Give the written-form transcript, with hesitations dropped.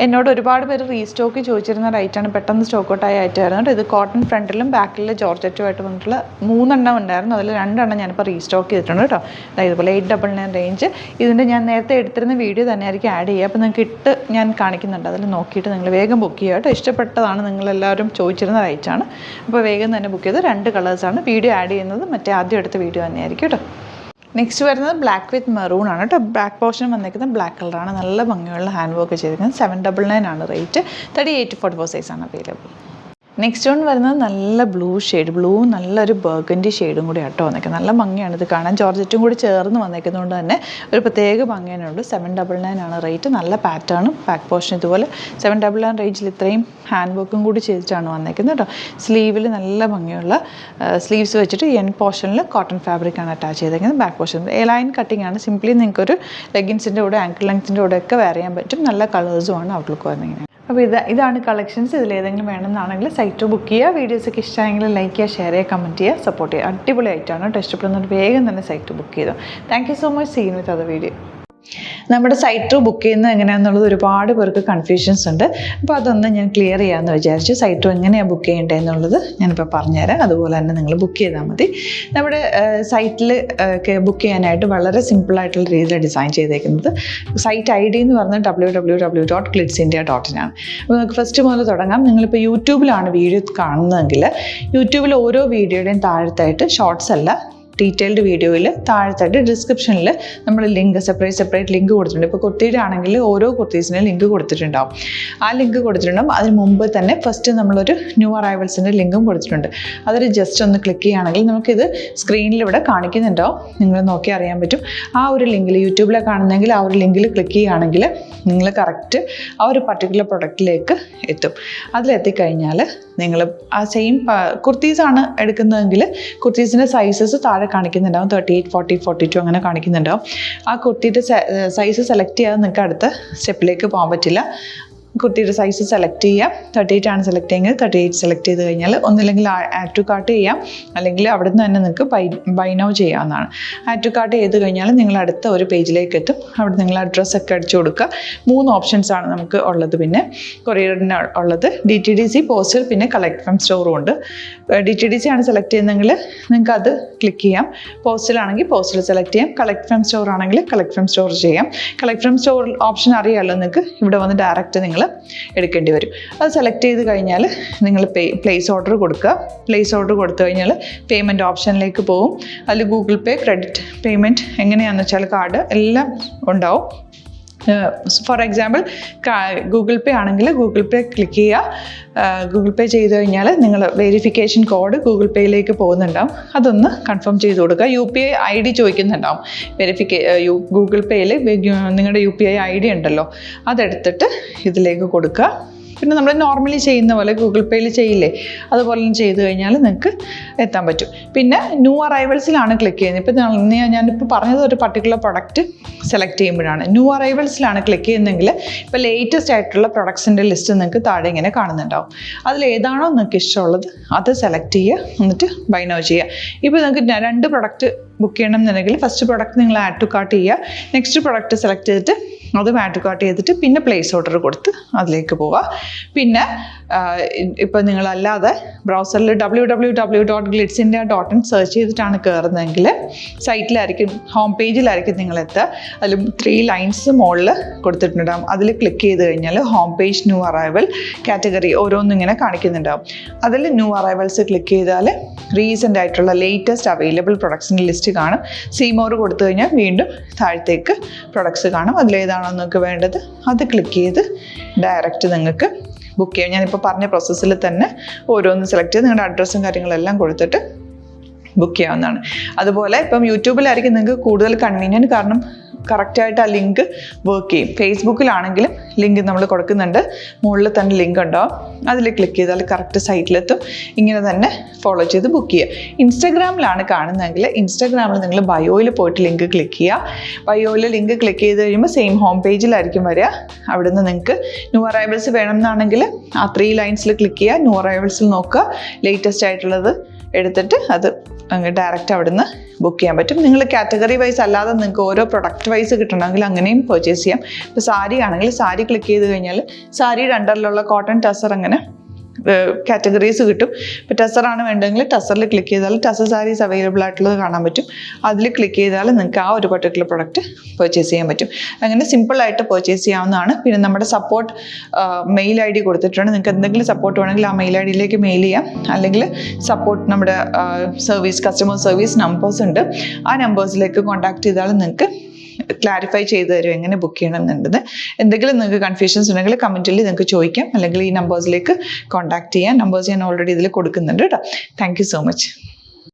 എന്നോട് ഒരുപാട് പേര് റീസ്റ്റോക്ക് ചോദിച്ചിരുന്ന ഒരു ഐറ്റമാണ്, പെട്ടെന്ന് സ്റ്റോക്ക് ഔട്ടായ ഐറ്റമായിരുന്നു. ഇത് കോട്ടൺ ഫ്രണ്ടിലും ബാക്കിൽ ജോർജറ്റുമായിട്ട് വന്നിട്ടുള്ള 3 എണ്ണം ഉണ്ടായിരുന്നു. അതിൽ 2 എണ്ണം ഞാനിപ്പോൾ റീസ്റ്റോക്ക് ചെയ്തിട്ടുണ്ട് കേട്ടോ. അതായത് ഇതുപോലെ 899 റേഞ്ച്. ഇതിൻ്റെ ഞാൻ നേരത്തെ എടുത്തിരുന്ന വീഡിയോ തന്നെ ആയിരിക്കും ആഡ് ചെയ്യുക. അപ്പോൾ നിങ്ങൾക്ക് ഇട്ട് ഞാൻ കാണിക്കുന്നുണ്ട്, അതിൽ നോക്കിയിട്ട് നിങ്ങൾ വേഗം ബുക്ക് ചെയ്യുക കേട്ടോ. ഇഷ്ടപ്പെട്ടതാണ്, നിങ്ങളെല്ലാവരും ചോദിച്ചിരുന്ന ഐറ്റമാണ്. അപ്പോൾ വേഗം തന്നെ ബുക്ക് ചെയ്ത് 2 കളേഴ്സാണ്. വീഡിയോ ആഡ് ചെയ്യുന്നത് മറ്റേ ആദ്യം എടുത്ത വീഡിയോ തന്നെയായിരിക്കും കേട്ടോ. നെക്സ്റ്റ് വരുന്നത് ബ്ലാക്ക് വിത്ത് മെറൂൺ ആണ് കേട്ടോ. ബാക്ക് പോർഷൻ വന്നിരിക്കുന്നത് ബ്ലാക്ക് കളറാണ്. നല്ല ഭംഗിയുള്ള ഹാൻഡ് വർക്ക് ചെയ്തിരിക്കുന്നത്. 799 ആണ് റേറ്റ്. 38-44 സൈസാണ് അവൈലബിൾ. നെക്സ്റ്റ് വൺ വരുന്നത് നല്ല ബ്ലൂ ഷെയ്ഡ്, നല്ലൊരു ബർഗൻഡി ഷെയ്ഡും കൂടി ആട്ടോ വന്നേക്കുന്നത്. നല്ല ഭംഗിയാണ് ഇത് കാണാൻ. ജോർജറ്റും കൂടി ചേർന്ന് വന്നേക്കുന്നതുകൊണ്ട് തന്നെ ഒരു പ്രത്യേക ഭംഗിയാണുണ്ട്. 799 ആണ് റേറ്റ്. നല്ല പാറ്റേണും ബാക്ക് പോർഷൻ ഇതുപോലെ 799 റേഞ്ചിൽ ഇത്രയും ഹാൻഡ് വർക്കും കൂടി ചെയ്തിട്ടാണ് വന്നേക്കുന്നത് കേട്ടോ. സ്ലീവിൽ നല്ല ഭംഗിയുള്ള സ്ലീവ്സ് വെച്ചിട്ട് എൻ പോർഷനിൽ കോട്ടൺ ഫാബ്രിക്കാണ് അറ്റാച്ച് ചെയ്തേക്കുന്നത്. ബാക്ക് പോർഷൻ ലൈൻ കട്ടിംഗ് ആണ്. സിംപ്ലി നിങ്ങൾക്കൊരു ലെഗിൻസിൻ്റെ കൂടെ ആങ്കിൾ ലെങ്ത്തിൻ്റെ കൂടെ ഒക്കെ വെയർ ചെയ്യാൻ പറ്റും. നല്ല കളേഴ്സുമാണ് ഔട്ട്ലുക്ക് വന്നിങ്ങനെ. അപ്പോൾ ഇതാണ് കളക്ഷൻസ്. ഇതിലേതെങ്കിലും വേണമെന്നാണെങ്കിൽ സൈറ്റ് ബുക്ക് ചെയ്യുക. വീഡിയോസൊക്കെ ഇഷ്ടമായെങ്കിൽ ലൈക്ക് ചെയ്യുക, ഷെയർ ചെയ്യുക, കമൻറ്റ് ചെയ്യുക, സപ്പോർട്ട് ചെയ്യുക. അടിപൊളി ആയിട്ടാണ് കേട്ടോ. ഇഷ്ടപ്പെടുന്നവർ വേഗം തന്നെ സൈറ്റ് ബുക്ക് ചെയ്തു. Thank you so much. See you with other video. നമ്മുടെ സൈറ്റ് ബുക്ക് ചെയ്യുന്നത് എങ്ങനെയാണെന്നുള്ളത് ഒരുപാട് പേർക്ക് കൺഫ്യൂഷൻസ് ഉണ്ട്. അപ്പോൾ അതൊന്ന് ഞാൻ ക്ലിയർ ചെയ്യാമെന്ന് വിചാരിച്ചു. സൈറ്റ് എങ്ങനെയാണ് ബുക്ക് ചെയ്യേണ്ടത് എന്നുള്ളത് ഞാനിപ്പോൾ പറഞ്ഞുതരാം. അതുപോലെ തന്നെ നിങ്ങൾ ബുക്ക് ചെയ്താൽ മതി. നമ്മുടെ സൈറ്റിൽ ബുക്ക് ചെയ്യാനായിട്ട് വളരെ സിമ്പിളായിട്ടുള്ള രീതിയിൽ ഡിസൈൻ ചെയ്തേക്കുന്നത്. സൈറ്റ് ID എന്ന് പറഞ്ഞാൽ www.glitzindia.in ആണ്. അപ്പോൾ നമുക്ക് ഫസ്റ്റ് മുതൽ തുടങ്ങാം. നിങ്ങളിപ്പോൾ യൂട്യൂബിലാണ് വീഡിയോ കാണുന്നതെങ്കിൽ യൂട്യൂബിൽ ഓരോ വീഡിയോയുടെയും താഴത്തായിട്ട് ഷോർട്സ് അല്ല, ഡീറ്റെയിൽഡ് വീഡിയോയിൽ താഴത്തായിട്ട് ഡിസ്ക്രിപ്ഷനിൽ നമ്മൾ ലിങ്ക് സെപ്പറേറ്റ് ലിങ്ക് കൊടുത്തിട്ടുണ്ട്. ഇപ്പോൾ കുർത്തിയുടെ ആണെങ്കിൽ ഓരോ കുർത്തീസിനും ലിങ്ക് കൊടുത്തിട്ടുണ്ടാവും. ആ ലിങ്ക് കൊടുത്തിട്ടുണ്ടാവും. അതിന് മുമ്പ് തന്നെ ഫസ്റ്റ് നമ്മളൊരു ന്യൂ അറൈവൽസിൻ്റെ ലിങ്കും കൊടുത്തിട്ടുണ്ട്. അതൊരു ജസ്റ്റ് ഒന്ന് ക്ലിക്ക് ചെയ്യുകയാണെങ്കിൽ നമുക്കിത് സ്ക്രീനിൽ ഇവിടെ കാണിക്കുന്നുണ്ടാവും. നിങ്ങൾ നോക്കി അറിയാൻ പറ്റും. ആ ഒരു ലിങ്കിൽ യൂട്യൂബിലെ കാണുന്നെങ്കിൽ ആ ഒരു ലിങ്കിൽ ക്ലിക്ക് ചെയ്യുകയാണെങ്കിൽ നിങ്ങൾ കറക്റ്റ് ആ ഒരു പർട്ടിക്കുലർ പ്രൊഡക്റ്റിലേക്ക് എത്തും. അതിലെത്തിക്കഴിഞ്ഞാൽ നിങ്ങൾ ആ സെയിം കുർത്തീസാണ് എടുക്കുന്നതെങ്കിൽ കുർത്തീസിൻ്റെ സൈസസ് താഴെ കാണിക്കുന്നുണ്ടാവും. 38, 40, 42 അങ്ങനെ കാണിക്കുന്നുണ്ടാവും. ആ കുർത്തിയുടെ സൈസ് സെലക്ട് ചെയ്യാതെ നിങ്ങൾക്ക് അടുത്ത സ്റ്റെപ്പിലേക്ക് പോകാൻ പറ്റില്ല. കുർത്തിയുടെ സൈസ് സെലക്ട് ചെയ്യാം. 38 ആണ് സെലക്ട് ചെയ്യുന്നത്. 38 സെലക്ട് ചെയ്ത് കഴിഞ്ഞാൽ ഒന്നില്ലെങ്കിൽ ആഡ് ടു കാർട്ട് ചെയ്യാം, അല്ലെങ്കിൽ അവിടെ നിന്ന് തന്നെ നിങ്ങൾക്ക് ബൈ നൗ ചെയ്യാവുന്നതാണ്. ആഡ് ടു കാർട്ട് ചെയ്ത് കഴിഞ്ഞാൽ നിങ്ങൾ അടുത്ത ഒരു പേജിലേക്ക് എത്തും. അവിടെ നിങ്ങൾ അഡ്രസ്സൊക്കെ അടിച്ചു കൊടുക്കുക. 3 ഓപ്ഷൻസാണ് നമുക്ക് ഉള്ളത്. പിന്നെ കൊറിയറിന് ഉള്ളത് DTDC, പോസ്റ്റൽ, പിന്നെ കളക്ട് ഫ്രം സ്റ്റോറും ഉണ്ട്. DTDC ആണ് സെലക്ട് ചെയ്യുന്നതെങ്കിൽ നിങ്ങൾക്ക് അത് ക്ലിക്ക് ചെയ്യാം. പോസ്റ്റലാണെങ്കിൽ പോസ്റ്റൽ സെലക്ട് ചെയ്യാം. കളക്ട് ഫ്രം സ്റ്റോർ ആണെങ്കിൽ കളക്ട് ഫ്രം സ്റ്റോർ ചെയ്യാം. കളക്ട് ഫ്രം സ്റ്റോർ ഓപ്ഷൻ അറിയാമല്ലോ നിങ്ങൾക്ക്. ഇവിടെ വന്ന് ഡയറക്റ്റ് നിങ്ങൾ എടുക്കേണ്ടി വരും. അത് സെലക്ട് ചെയ്ത് കഴിഞ്ഞാൽ നിങ്ങൾ പ്ലേസ് ഓർഡർ കൊടുക്കുക. പ്ലേസ് ഓർഡർ കൊടുത്തു കഴിഞ്ഞാൽ പേയ്മെൻറ്റ് ഓപ്ഷനിലേക്ക് പോകും. അതിൽ ഗൂഗിൾ പേ, ക്രെഡിറ്റ് പേയ്മെൻറ്റ് എങ്ങനെയാണെന്ന് വെച്ചാൽ കാർഡ് എല്ലാം ഉണ്ടാവും. ഫോർ എക്സാമ്പിൾ ഗൂഗിൾ പേ ആണെങ്കിൽ ഗൂഗിൾ പേ ക്ലിക്ക് ചെയ്യുക. ഗൂഗിൾ പേ ചെയ്ത് കഴിഞ്ഞാൽ നിങ്ങൾ വെരിഫിക്കേഷൻ കോഡ് ഗൂഗിൾ പേയിലേക്ക് പോകുന്നുണ്ടാവും. അതൊന്ന് കൺഫേം ചെയ്ത് കൊടുക്കുക. UPI ID ചോദിക്കുന്നുണ്ടാവും. ഗൂഗിൾ പേയിൽ നിങ്ങളുടെ UPI ID ഉണ്ടല്ലോ, അതെടുത്തിട്ട് ഇതിലേക്ക് കൊടുക്കുക. പിന്നെ നമ്മൾ നോർമലി ചെയ്യുന്ന പോലെ ഗൂഗിൾ പേയിൽ ചെയ്യില്ലേ, അതുപോലെ ചെയ്ത് കഴിഞ്ഞാൽ നിങ്ങൾക്ക് എത്താൻ പറ്റും. പിന്നെ ന്യൂ അറൈവൽസിലാണ് ക്ലിക്ക് ചെയ്യുന്നത്. ഇപ്പോൾ ഞാനിപ്പോൾ പറഞ്ഞത് ഒരു പർട്ടിക്കുലർ പ്രൊഡക്റ്റ് സെലക്ട് ചെയ്യുമ്പോഴാണ്. ന്യൂ അറൈവൽസിലാണ് ക്ലിക്ക് ചെയ്യുന്നതെങ്കിൽ ഇപ്പോൾ ലേറ്റസ്റ്റ് ആയിട്ടുള്ള പ്രൊഡക്ട്സിൻ്റെ ലിസ്റ്റ് നിങ്ങൾക്ക് താഴെ ഇങ്ങനെ കാണുന്നുണ്ടാവും. അതിലേതാണോ നിങ്ങൾക്ക് ഇഷ്ടമുള്ളത് അത് സെലക്ട് ചെയ്യുക, എന്നിട്ട് ബൈ നൗ ചെയ്യുക. ഇപ്പോൾ നിങ്ങൾക്ക് 2 പ്രൊഡക്റ്റ് ബുക്ക് ചെയ്യണം എന്നുണ്ടെങ്കിൽ ഫസ്റ്റ് പ്രൊഡക്റ്റ് നിങ്ങൾ ആഡ് ടു കാർട്ട് ചെയ്യുക. നെക്സ്റ്റ് പ്രൊഡക്റ്റ് സെലക്ട് ചെയ്തിട്ട് അതും ആഡ് ടു കാർട്ട് ചെയ്തിട്ട് പിന്നെ പ്ലേസ് ഓർഡർ കൊടുത്ത് അതിലേക്ക് പോവുക. പിന്നെ ഇപ്പോൾ നിങ്ങളല്ലാതെ ബ്രൗസറിൽ www.glitzindia.in സെർച്ച് ചെയ്തിട്ടാണ് കയറുന്നതെങ്കിൽ സൈറ്റിലായിരിക്കും, ഹോം പേജിലായിരിക്കും നിങ്ങളെത്തുക. അതിൽ 3 ലൈൻസ് മുകളിൽ കൊടുത്തിട്ടുണ്ടാകും. അതിൽ ക്ലിക്ക് ചെയ്ത് കഴിഞ്ഞാൽ home page, new arrival, category ഓരോന്നിങ്ങനെ കാണിക്കുന്നുണ്ടാകും. അതിൽ ന്യൂ അറൈവൽസ് ക്ലിക്ക് ചെയ്താൽ റീസെൻ്റ് ആയിട്ടുള്ള ലേറ്റസ്റ്റ് അവൈലബിൾ പ്രൊഡക്ട്സിൻ്റെ ലിസ്റ്റ് കാണും. സീമോർ കൊടുത്തു കഴിഞ്ഞാൽ വീണ്ടും താഴത്തേക്ക് പ്രൊഡക്ട്സ് കാണും. അതിലേതാണോ നിങ്ങൾക്ക് വേണ്ടത് അത് ക്ലിക്ക് ചെയ്ത് ഡയറക്റ്റ് നിങ്ങൾക്ക് ബുക്ക് ചെയ്യാം. ഞാനിപ്പോൾ പറഞ്ഞ പ്രോസസ്സിൽ തന്നെ ഓരോന്ന് സെലക്ട് ചെയ്ത് നിങ്ങളുടെ അഡ്രസ്സും കാര്യങ്ങളെല്ലാം കൊടുത്തിട്ട് ബുക്ക് ചെയ്യാവുന്നതാണ്. അതുപോലെ ഇപ്പം യൂട്യൂബിലായിരിക്കും നിങ്ങൾക്ക് കൂടുതൽ കൺവീനിയൻറ്റ്, കാരണം കറക്റ്റായിട്ട് ആ ലിങ്ക് വർക്ക് ചെയ്യും. ഫേസ്ബുക്കിലാണെങ്കിലും ലിങ്ക് നമ്മൾ കൊടുക്കുന്നുണ്ട്, മുകളിൽ തന്നെ ലിങ്ക് ഉണ്ടാവും. അതിൽ ക്ലിക്ക് ചെയ്താൽ കറക്റ്റ് സൈറ്റിലെത്തും. ഇങ്ങനെ തന്നെ ഫോളോ ചെയ്ത് ബുക്ക് ചെയ്യുക. ഇൻസ്റ്റാഗ്രാമിലാണ് കാണുന്നതെങ്കിൽ ഇൻസ്റ്റാഗ്രാമിൽ നിങ്ങൾ ബയോയിൽ പോയിട്ട് ലിങ്ക് ക്ലിക്ക് ചെയ്യുക. ബയോയിൽ ലിങ്ക് ക്ലിക്ക് ചെയ്ത് കഴിയുമ്പോൾ സെയിം ഹോം പേജിലായിരിക്കും വരിക. അവിടെ നിന്ന് നിങ്ങൾക്ക് ന്യൂ അറൈവൽസ് വേണമെന്നാണെങ്കിൽ ആ 3 ലൈൻസിൽ ക്ലിക്ക് ചെയ്യുക. ന്യൂ അറൈവൽസിൽ നോക്കുക, ലേറ്റസ്റ്റ് ആയിട്ടുള്ളത് എടുത്തിട്ട് അത് അങ്ങ് ഡയറക്റ്റ് അവിടുന്ന് ബുക്ക് ചെയ്യാൻ പറ്റും. നിങ്ങൾ കാറ്റഗറി വൈസ് അല്ലാതെ നിങ്ങൾക്ക് ഓരോ പ്രൊഡക്റ്റ് വൈസ് കിട്ടണമെങ്കിൽ അങ്ങനെയും പർച്ചേസ് ചെയ്യാം. ഇപ്പോൾ സാരി ആണെങ്കിൽ സാരി ക്ലിക്ക് ചെയ്ത് കഴിഞ്ഞാൽ സാരിയുടെ അണ്ടറിലുള്ള കോട്ടൺ ടസർ അങ്ങനെ കാറ്റഗറീസ് കിട്ടും. ഇപ്പോൾ ടസറാണ് വേണ്ടതെങ്കിൽ ടസറിൽ ക്ലിക്ക് ചെയ്താൽ ടസർ സാരീസ് അവൈലബിൾ ആയിട്ടുള്ളത് കാണാൻ പറ്റും. അതിൽ ക്ലിക്ക് ചെയ്താൽ നിങ്ങൾക്ക് ആ ഒരു പർട്ടിക്കുലർ പ്രൊഡക്റ്റ് പർച്ചേസ് ചെയ്യാൻ പറ്റും. അങ്ങനെ സിമ്പിളായിട്ട് പർച്ചേസ് ചെയ്യാവുന്നതാണ്. പിന്നെ നമ്മുടെ സപ്പോർട്ട് മെയിൽ ID കൊടുത്തിട്ടുണ്ട്. നിങ്ങൾക്ക് എന്തെങ്കിലും സപ്പോർട്ട് വേണമെങ്കിൽ ആ മെയിൽ IDയിലേക്ക് മെയിൽ ചെയ്യാം. അല്ലെങ്കിൽ സപ്പോർട്ട് നമ്മുടെ കസ്റ്റമർ സർവീസ് നമ്പേഴ്സ് ഉണ്ട്. ആ നമ്പേഴ്സിലേക്ക് കോൺടാക്ട് ചെയ്താൽ നിങ്ങൾക്ക് ക്ലാരിഫൈ ചെയ്ത് തരും എങ്ങനെ ബുക്ക് ചെയ്യണം എന്നുള്ളത്. എന്തെങ്കിലും നിങ്ങൾക്ക് കൺഫ്യൂഷൻസ് ഉണ്ടെങ്കിൽ കമൻറ്റിൽ നിങ്ങൾക്ക് ചോദിക്കാം, അല്ലെങ്കിൽ ഈ നമ്പേഴ്സിലേക്ക് കോൺടാക്ട് ചെയ്യാം. നമ്പേഴ്സ് ഞാൻ ഓൾറെഡി ഇതിൽ കൊടുക്കുന്നുണ്ട് കേട്ടോ. Thank you so much.